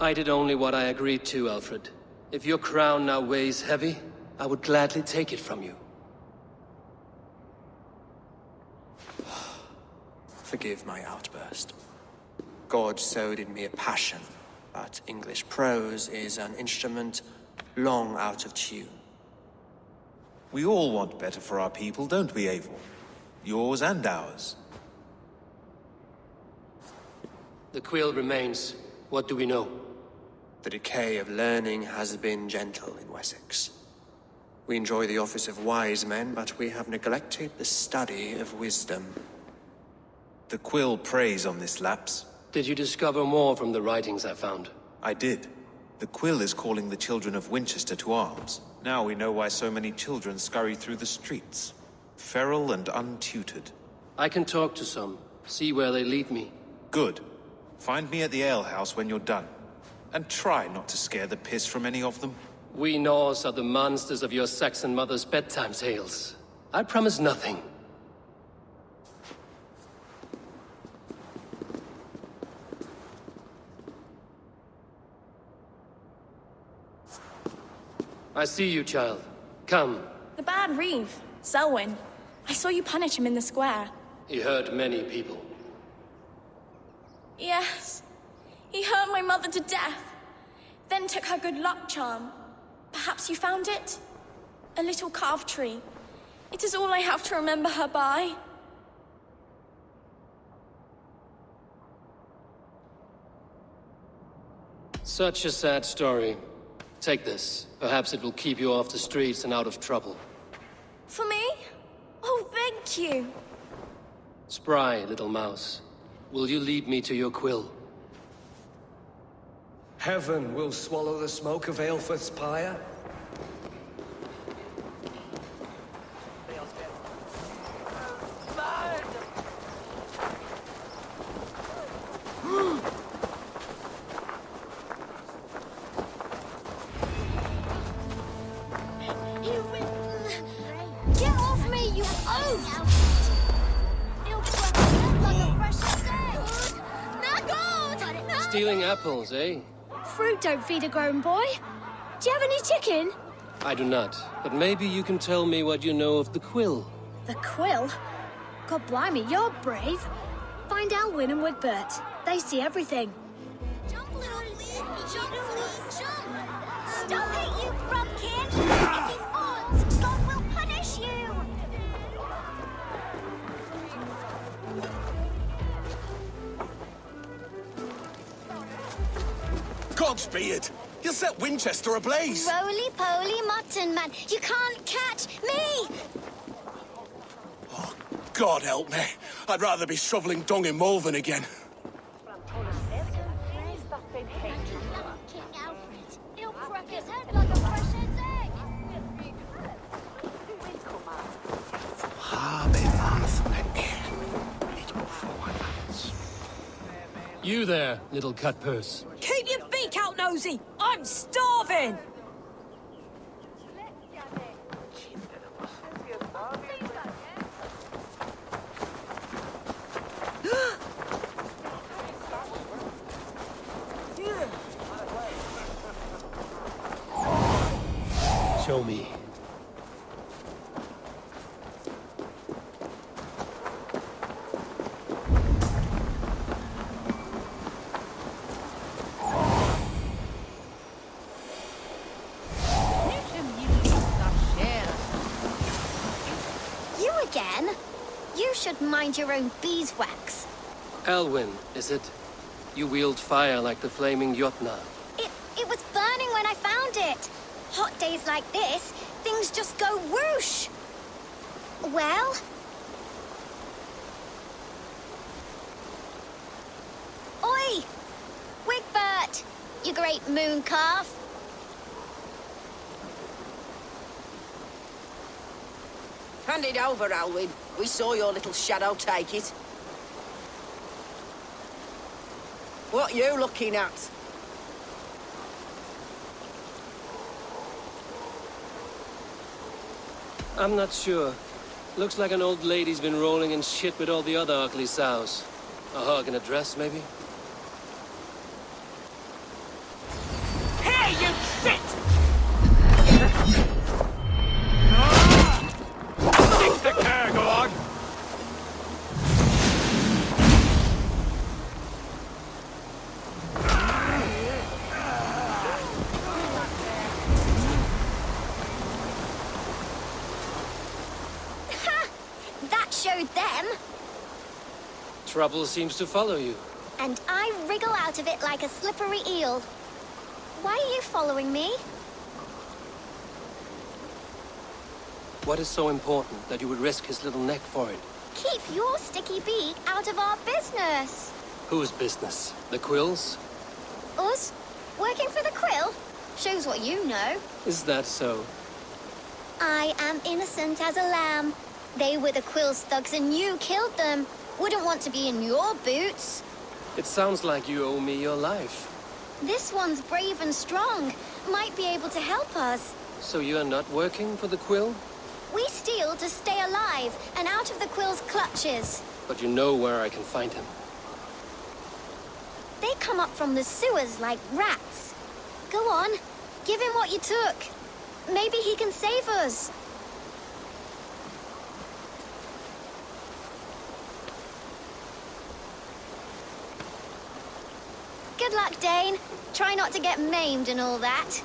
I did only what I agreed to, Alfred. If your crown now weighs heavy, I would gladly take it from you. Forgive my outburst. God sowed in me a passion, but English prose is an instrument long out of tune. We all want better for our people, don't we, Eivor? Yours and ours. The quill remains. What do we know? The decay of learning has been gentle in Wessex. We enjoy the office of wise men, but we have neglected the study of wisdom. The quill preys on this lapse. Did you discover more from the writings I found? I did. The quill is calling the children of Winchester to arms. Now we know why so many children scurry through the streets. Feral and untutored. I can talk to some, see where they lead me. Good. Find me at the alehouse when you're done. And try not to scare the piss from any of them. We Norse are the monsters of your Saxon mother's bedtime tales. I promise nothing. I see you, child. Come. The bad Reeve, Selwyn. I saw you punish him in the square. He hurt many people. Yes. He hurt my mother to death. Then took her good luck charm. Perhaps you found it? A little carved tree. It is all I have to remember her by. Such a sad story. Take this. Perhaps it will keep you off the streets and out of trouble. For me? Oh, thank you. Spry, little mouse. Will you lead me to your quill? Heaven will swallow the smoke of Aelfirth's pyre. Get off me, you oaf! Stealing apples, eh? Fruit don't feed a grown boy. Do you have any chicken? I do not, but maybe you can tell me what you know of the quill. The quill? God blimey, you're brave. Find Alwyn and Wigbert. They see everything. Jump, little lead! Jump, please, jump! Stop it, you grumpkin! If he falls, God will punish you! Godspeed! You'll set Winchester ablaze! Roly-poly mutton man, you can't catch me! Oh, God help me. I'd rather be shoveling dung in Malvern again. You there, little cut purse. Keep your beak out, Nosy! I'm starving! Show me. You again? You should mind your own beeswax. Elwyn, is it? You wield fire like the flaming Jotnar. It was burning when I found it. Hot days like this, things just go whoosh. Well? Oi! Wigbert! You great moon calf. Hand it over, Alwyn. We saw your little shadow take it. What you looking at? I'm not sure. Looks like an old lady's been rolling in shit with all the other ugly sows. A hog and a dress, maybe? showed them. Trouble seems to follow you. And I wriggle out of it like a slippery eel. Why are you following me? What is so important that you would risk his little neck for it? Keep your sticky beak out of our business. Whose business? The Quill's? Us? Working for the Quill? Shows what you know. Is that so? I am innocent as a lamb. They were the Quill's thugs and you killed them. Wouldn't want to be in your boots. It sounds like you owe me your life. This one's brave and strong. Might be able to help us. So you are not working for the Quill? We steal to stay alive and out of the Quill's clutches. But you know where I can find him. They come up from the sewers like rats. Go on, give him what you took. Maybe he can save us. Good luck, Dane. Try not to get maimed and all that.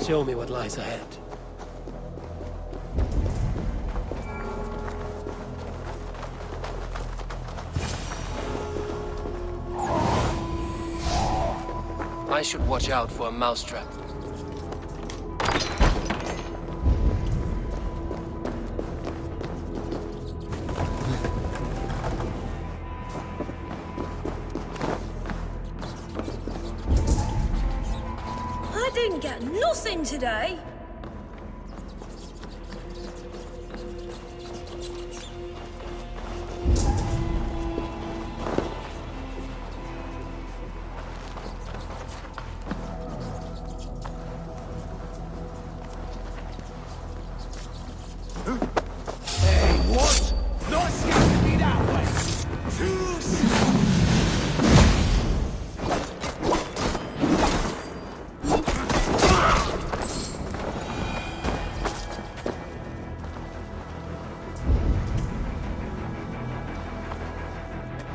Show me what lies ahead. I should watch out for a mousetrap. I didn't get nothing today. Hey, what? Not scared me that way!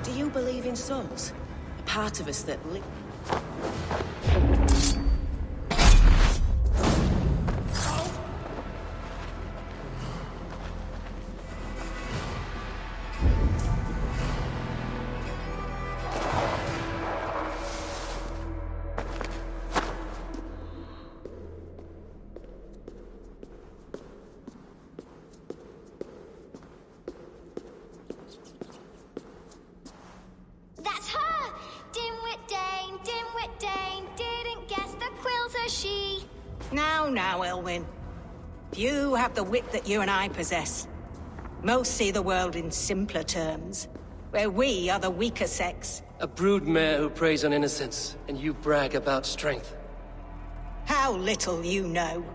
Do you believe in souls? A part of us that That's her! Dimwit Dane, didn't guess the Quill's a she. Now, Elwyn. Few have the wit that you and I possess. Most see the world in simpler terms, where we are the weaker sex. A broodmare who preys on innocence, and you brag about strength. How little you know.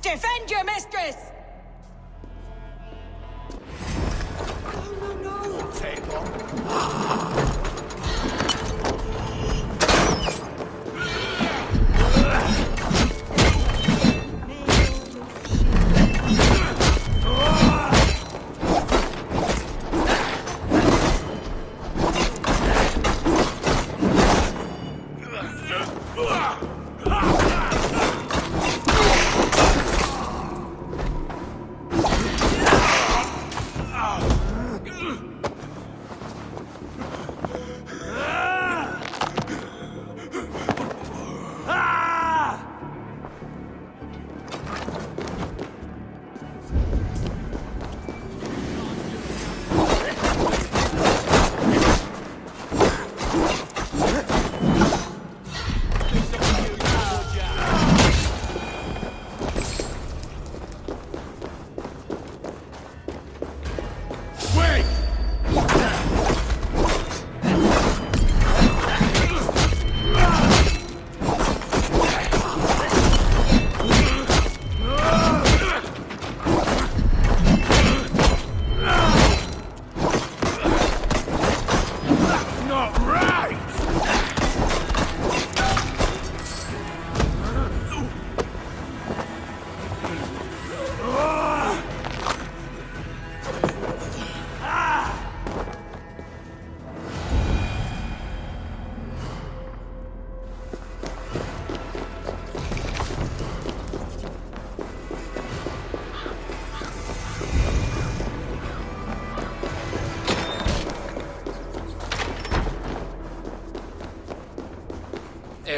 Defend your mistress! Take long.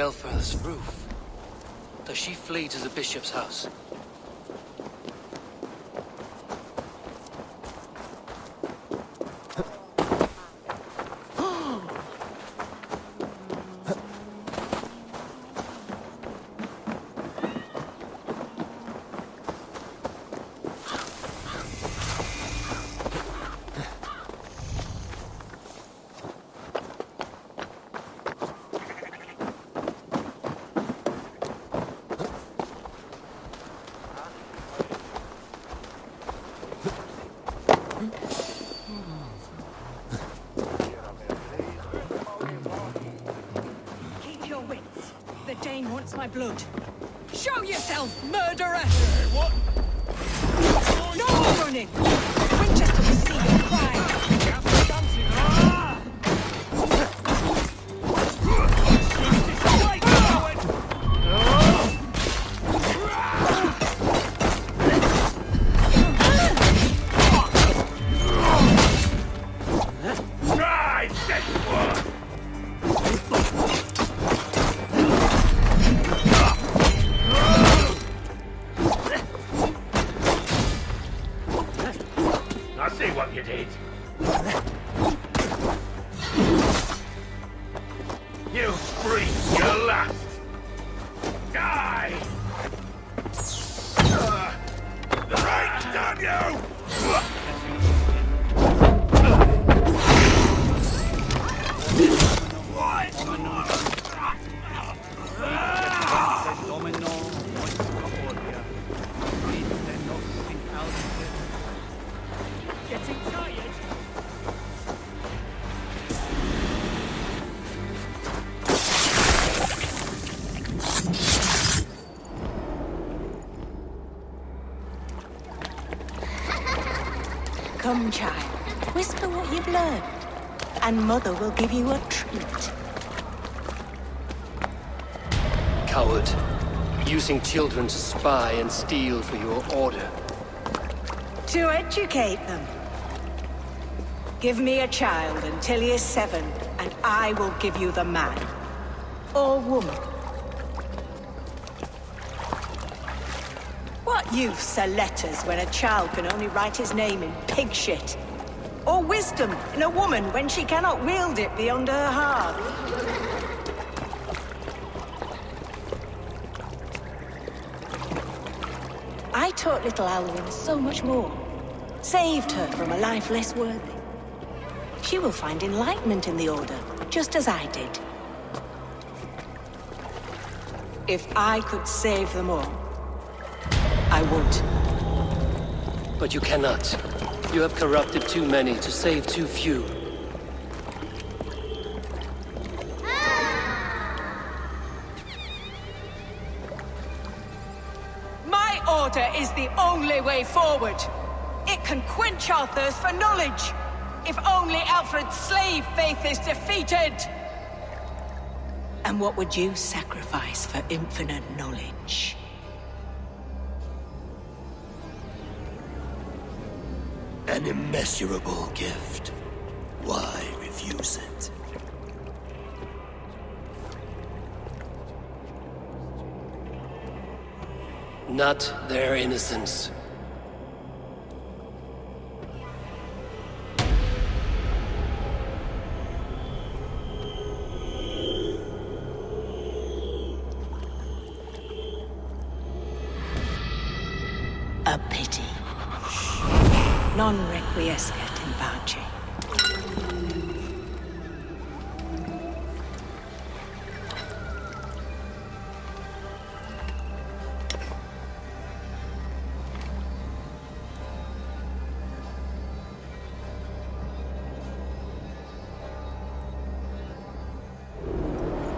Aelfirth's roof. Does she flee to the bishop's house? Keep your wits. The Dane wants my blood. Show yourself, murderer! What? No more running! Winchester will see your crime! I see what you did. You breathe your last. Die! Right, damn you! Getting tired? Come, child. Whisper what you've learned, and Mother will give you a treat. Coward. Using children to spy and steal for your order. To educate them. Give me a child until he is 7, and I will give you the man. Or woman. What use are letters when a child can only write his name in pig shit? Or wisdom in a woman when she cannot wield it beyond her heart? I taught little Alwyn so much more. Saved her from a life less worthy. She will find enlightenment in the Order, just as I did. If I could save them all, I would. But you cannot. You have corrupted too many to save too few. My Order is the only way forward. It can quench our thirst for knowledge. If only Alfred's slave faith is defeated. And what would you sacrifice for infinite knowledge? An immeasurable gift. Why refuse it? Not their innocence. A pity. Non requiescat in pace.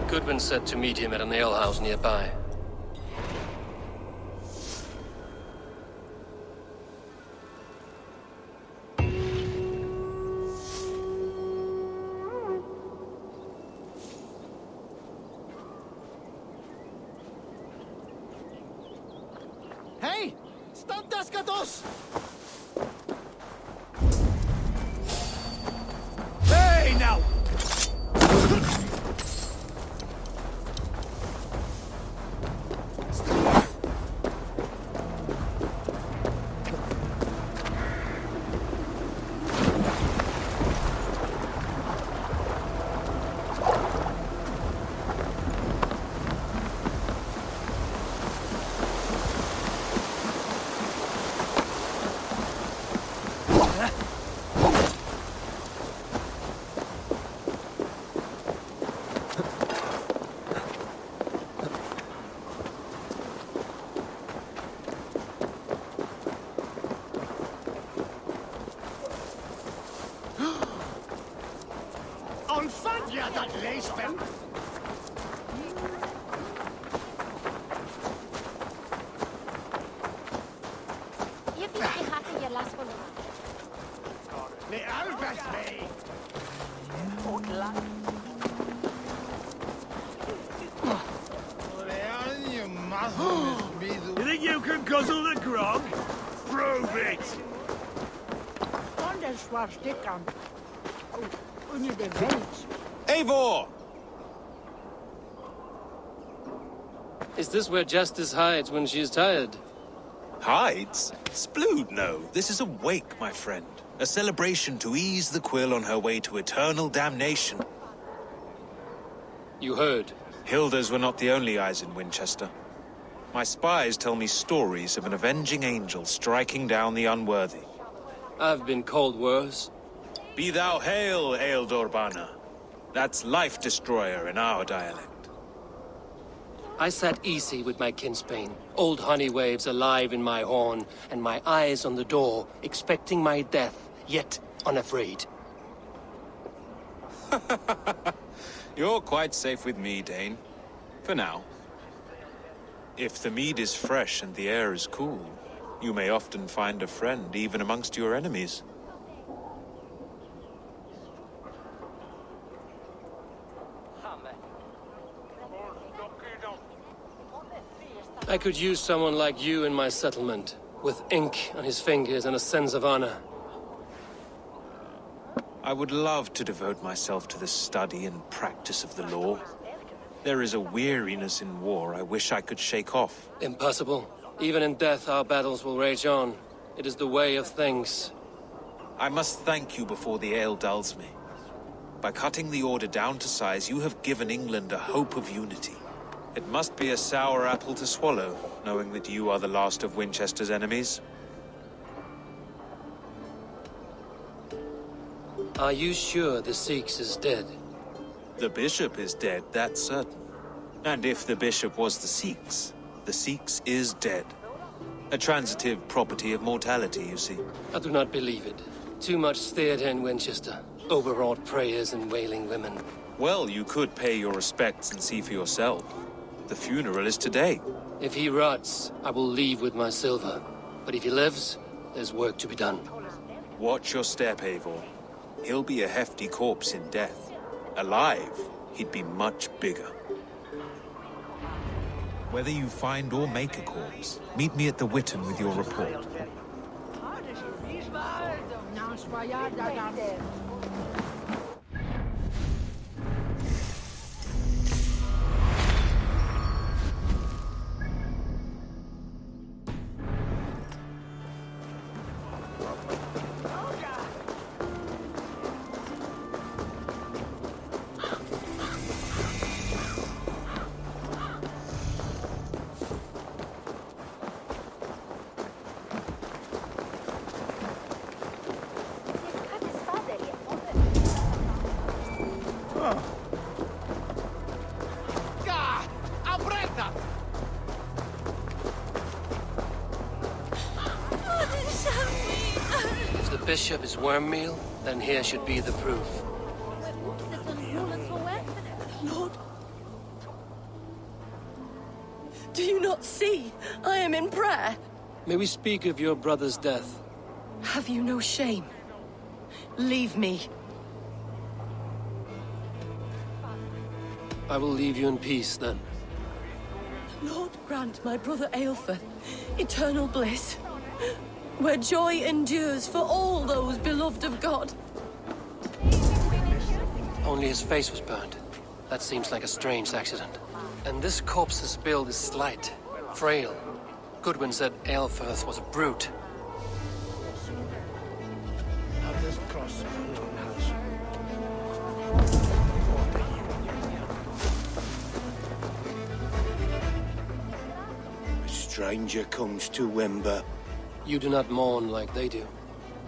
Goodwin said to meet him at an alehouse nearby. Hey! Stantas katos! Hey, now! You think you can guzzle the grog? Prove it! Eivor! Is this where Justice hides when she is tired? Hides? Splood, no. This is a wake, my friend. A celebration to ease the Quill on her way to eternal damnation. You heard. Hilda's were not the only eyes in Winchester. My spies tell me stories of an avenging angel striking down the unworthy. I've been called worse. Be thou hail, Ealdor. That's Life Destroyer in our dialect. I sat easy with my kinsbane, old honey waves alive in my horn, and my eyes on the door, expecting my death, yet unafraid. You're quite safe with me, Dane. For now. If the mead is fresh and the air is cool, you may often find a friend even amongst your enemies. I could use someone like you in my settlement, with ink on his fingers and a sense of honor. I would love to devote myself to the study and practice of the law. There is a weariness in war I wish I could shake off. Impossible. Even in death, our battles will rage on. It is the way of things. I must thank you before the ale dulls me. By cutting the order down to size, you have given England a hope of unity. It must be a sour apple to swallow, knowing that you are the last of Winchester's enemies. Are you sure the Sikhs is dead? The bishop is dead, that's certain. And if the bishop was the Sikhs is dead. A transitive property of mortality, you see. I do not believe it. Too much theater in Winchester. Overwrought prayers and wailing women. Well, you could pay your respects and see for yourself. The funeral is today. If he rots, I will leave with my silver. But if he lives, there's work to be done. Watch your step, Eivor. He'll be a hefty corpse in death. Alive, he'd be much bigger. Whether you find or make a corpse, meet me at the Witten with your report. If the bishop is worm meal, then here should be the proof. Lord, do you not see? I am in prayer. May we speak of your brother's death? Have you no shame? Leave me. I will leave you in peace, then. Lord, grant my brother Aelfir eternal bliss, where joy endures for all those beloved of God. Only his face was burned. That seems like a strange accident. And this corpse's build is slight, frail. Goodwin said Aelfirth was a brute. A stranger comes to Wember. You do not mourn like they do.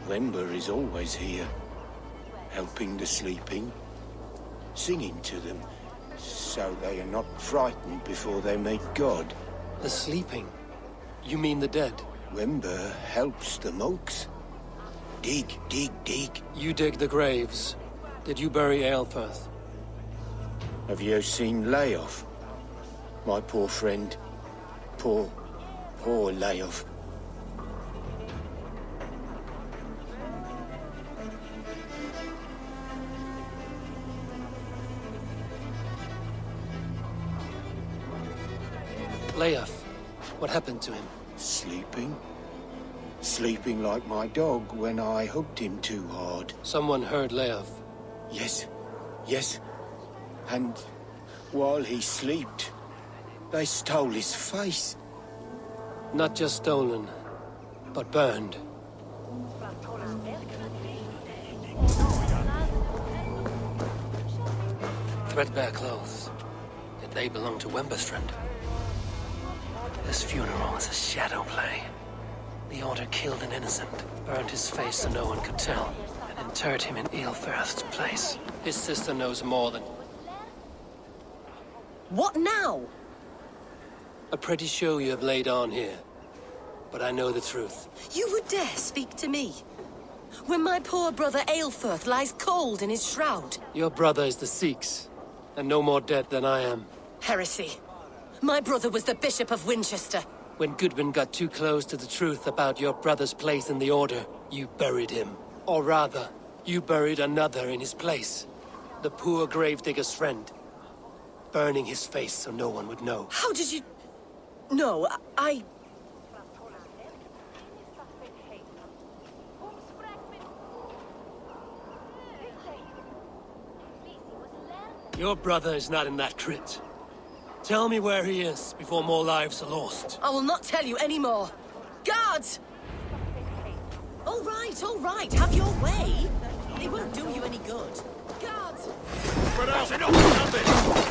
Wember is always here, helping the sleeping, singing to them, so they are not frightened before they meet God. The sleeping? You mean the dead? Wember helps the monks. Dig, dig, dig. You dig the graves. Did you bury Aelfirth? Have you seen Layoff? My poor friend. Poor Layoff. Leof, what happened to him? Sleeping? Sleeping like my dog when I hugged him too hard. Someone heard Leof. Yes. And while he slept, they stole his face. Not just stolen, but burned. Threadbare clothes, yet they belong to Wemberstrand. This funeral is a shadow play. The Order killed an innocent, burned his face so no one could tell, and interred him in Aelfirth's place. His sister knows more than... What now? A pretty show you have laid on here. But I know the truth. You would dare speak to me? When my poor brother Aelfirth lies cold in his shroud. Your brother is the Sikhs, and no more dead than I am. Heresy. My brother was the Bishop of Winchester. When Goodwin got too close to the truth about your brother's place in the Order, you buried him. Or rather, you buried another in his place. The poor gravedigger's friend. Burning his face so no one would know. How did you... No, I... Your brother is not in that crypt. Tell me where he is before more lives are lost. I will not tell you any more. Guards! All right. Have your way. It won't do you any good. Guards! Spread out! Enough!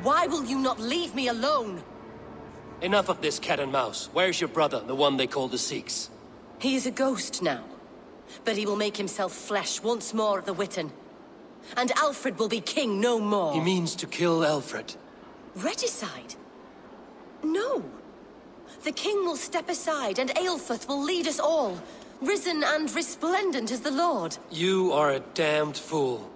Why will you not leave me alone? Enough of this cat and mouse. Where's your brother, the one they call the Sikhs? He is a ghost now. But he will make himself flesh once more at the Witten. And Alfred will be king no more. He means to kill Alfred. Regicide? No. The king will step aside and Aelfirth will lead us all. Risen and resplendent as the Lord. You are a damned fool.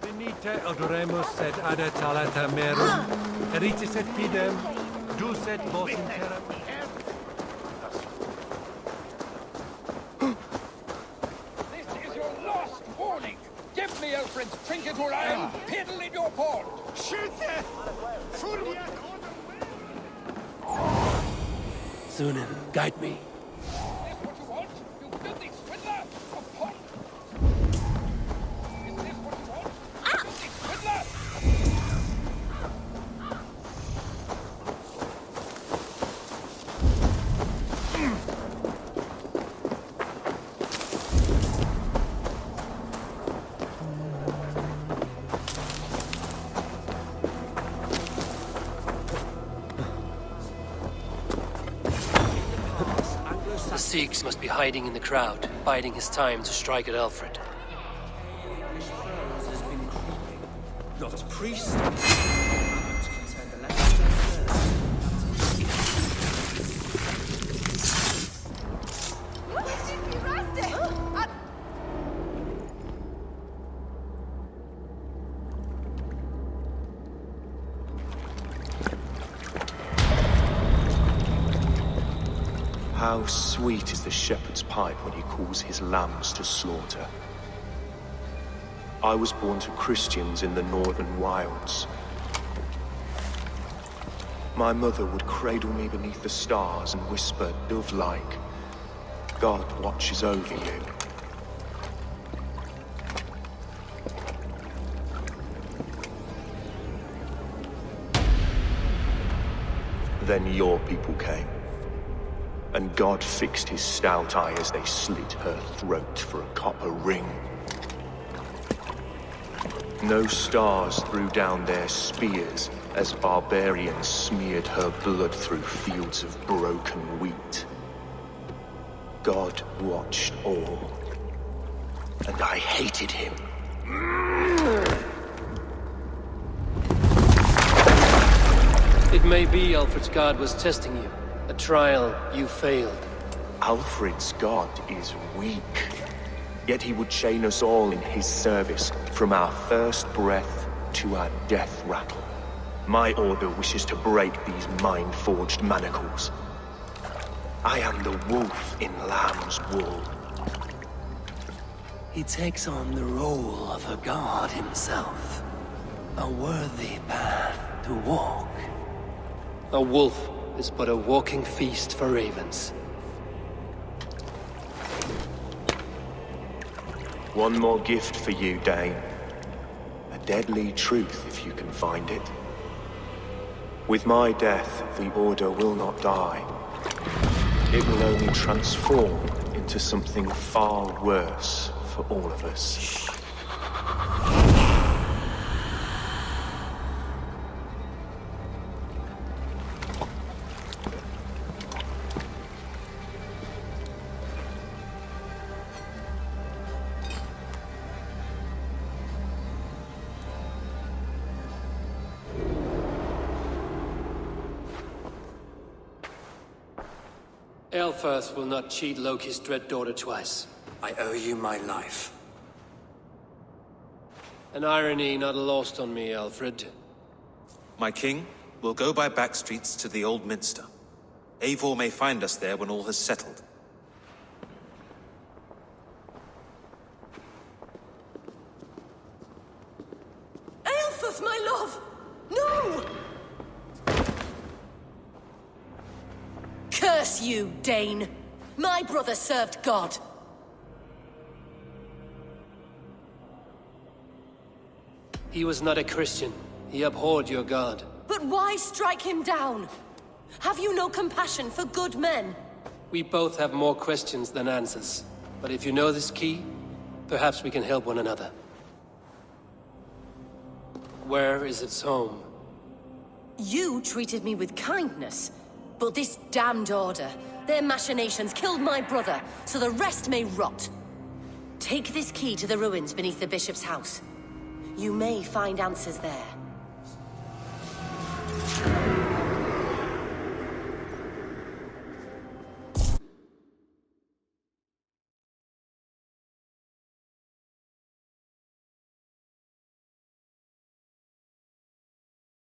Venite adoremus et adetalata merum, eritis et fidem, dus et vos intera... This is your last warning! Give me Alfred's trinket or I'll piddle in your port! Schütte! Furnia! Sunan, guide me. The Sikhs must be hiding in the crowd, biding his time to strike at Alfred. Not a priest. How sweet is the shepherd's pipe when he calls his lambs to slaughter. I was born to Christians in the northern wilds. My mother would cradle me beneath the stars and whisper, dove-like, God watches over you. Then your people came. and God fixed his stout eye as they slit her throat for a copper ring. No stars threw down their spears as barbarians smeared her blood through fields of broken wheat. God watched all, and I hated him. It may be Alfred's god was testing you. A trial you failed. Alfred's god is weak. Yet he would chain us all in his service, from our first breath to our death rattle. My order wishes to break these mind-forged manacles. I am the wolf in lamb's wool. He takes on the role of a god himself. A worthy path to walk. A wolf is but a walking feast for ravens. One more gift for you, Dane. A deadly truth, if you can find it. With my death, the Order will not die. It will only transform into something far worse for all of us. Aelfirth will not cheat Loki's dread daughter twice. I owe you my life. An irony not lost on me, Alfred. My king, we'll go by back streets to the Old Minster. Eivor may find us there when all has settled. Aelfirth, my love! No! Curse you, Dane! My brother served God. He was not a Christian. He abhorred your god. But why strike him down? Have you no compassion for good men? We both have more questions than answers. But if you know this key, perhaps we can help one another. Where is its home? You treated me with kindness, but this damned Order, their machinations killed my brother, so the rest may rot. Take this key to the ruins beneath the Bishop's house. You may find answers there.